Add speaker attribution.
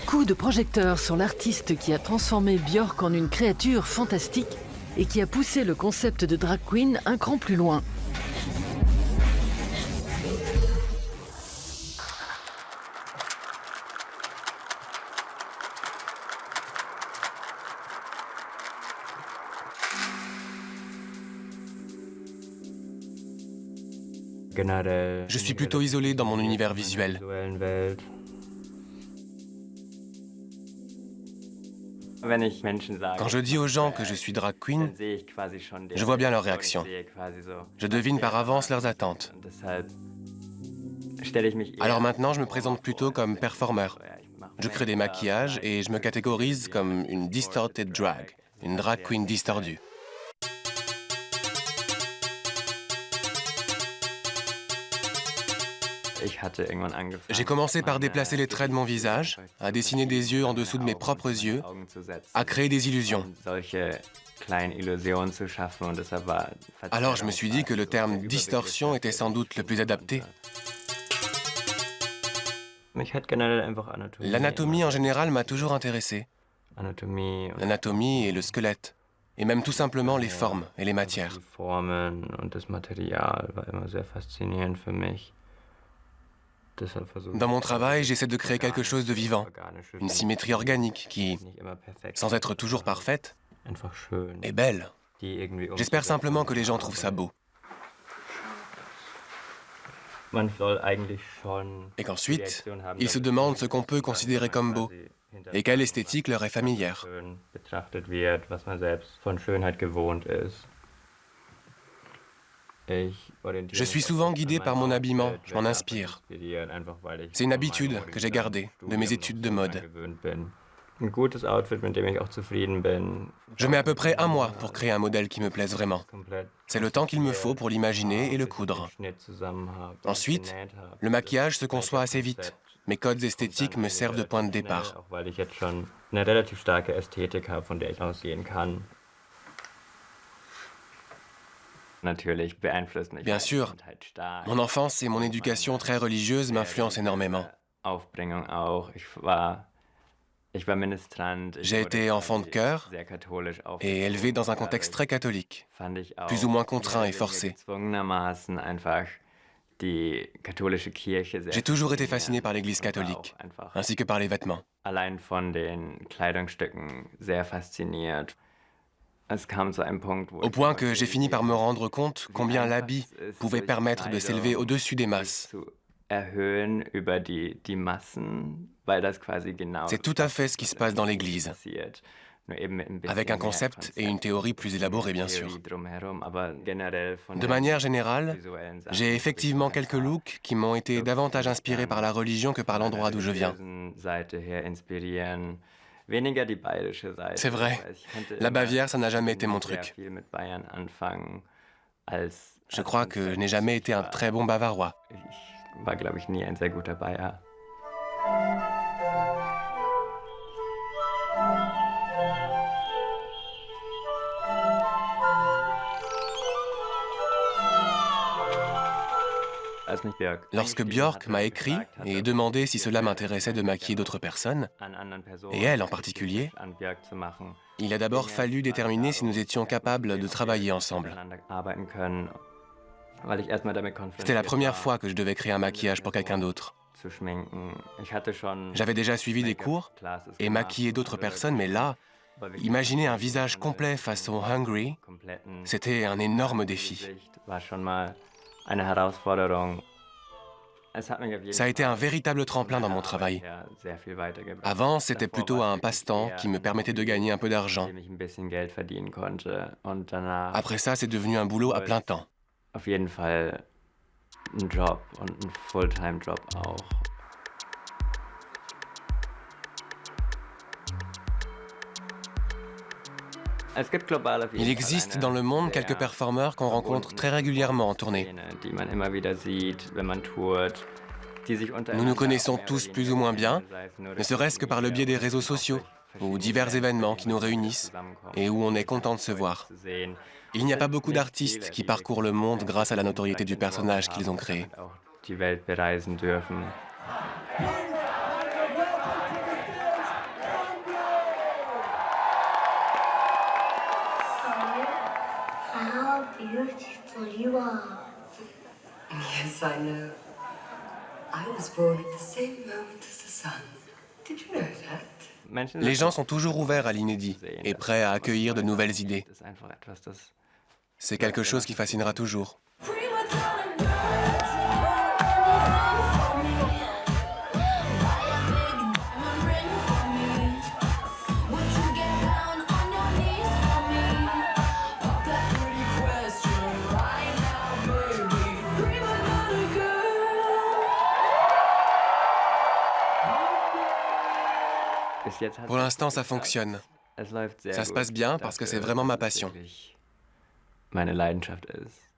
Speaker 1: Coup de projecteur sur l'artiste qui a transformé Björk en une créature fantastique et qui a poussé le concept de drag queen un cran plus loin.
Speaker 2: Je suis plutôt isolé dans mon univers visuel. Quand je dis aux gens que je suis drag queen, je vois bien leur réaction. Je devine par avance leurs attentes. Alors maintenant, je me présente plutôt comme performeur. Je crée des maquillages et je me catégorise comme une distorted drag, une drag queen distordue. J'ai commencé par déplacer les traits de mon visage, à dessiner des yeux en dessous de mes propres yeux, à créer des illusions. Alors je me suis dit que le terme distorsion était sans doute le plus adapté. L'anatomie en général m'a toujours intéressé. L'anatomie et le squelette, et même tout simplement les formes et les matières. Dans mon travail, j'essaie de créer quelque chose de vivant, une symétrie organique qui, sans être toujours parfaite, est belle. J'espère simplement que les gens trouvent ça beau. Et qu'ensuite, ils se demandent ce qu'on peut considérer comme beau et quelle esthétique leur est familière. Je suis souvent guidé par mon habillement, je m'en inspire. C'est une habitude que j'ai gardée de mes études de mode. Je mets à peu près 1 mois pour créer un modèle qui me plaise vraiment. C'est le temps qu'il me faut pour l'imaginer et le coudre. Ensuite, le maquillage se conçoit assez vite. Mes codes esthétiques me servent de point de départ. Bien sûr, mon enfance et mon éducation très religieuse m'influencent énormément. J'ai été enfant de chœur et élevé dans un contexte très catholique, plus ou moins contraint et forcé. J'ai toujours été fasciné par l'Église catholique, ainsi que par les vêtements. Au point que j'ai fini par me rendre compte combien l'habit pouvait permettre de s'élever au-dessus des masses. C'est tout à fait ce qui se passe dans l'Église, avec un concept et une théorie plus élaborée, bien sûr. De manière générale, j'ai effectivement quelques looks qui m'ont été davantage inspirés par la religion que par l'endroit d'où je viens. C'est vrai, la Bavière, ça n'a jamais été mon truc. Je crois que je n'ai jamais été un très bon Bavarois. Lorsque Björk m'a écrit et demandé si cela m'intéressait de maquiller d'autres personnes, et elle en particulier, il a d'abord fallu déterminer si nous étions capables de travailler ensemble. C'était la première fois que je devais créer un maquillage pour quelqu'un d'autre. J'avais déjà suivi des cours et maquillé d'autres personnes, mais là, imaginer un visage complet façon Hungry, c'était un énorme défi. Ça a été un véritable tremplin dans mon travail. Avant, c'était plutôt un passe-temps qui me permettait de gagner un peu d'argent. Après ça, c'est devenu un boulot à plein temps. Il existe dans le monde quelques performeurs qu'on rencontre très régulièrement en tournée. Nous nous connaissons tous plus ou moins bien, ne serait-ce que par le biais des réseaux sociaux ou divers événements qui nous réunissent et où on est content de se voir. Il n'y a pas beaucoup d'artistes qui parcourent le monde grâce à la notoriété du personnage qu'ils ont créé.
Speaker 3: beautiful you are. Yes, I know. I was born at the same moment as the sun. Did you know that?
Speaker 2: Les gens sont toujours ouverts à l'inédit et prêts à accueillir de nouvelles idées. C'est quelque chose qui fascinera toujours. Pour l'instant, ça fonctionne. Ça se passe bien parce que c'est vraiment ma passion.
Speaker 4: Meine Leidenschaft ist.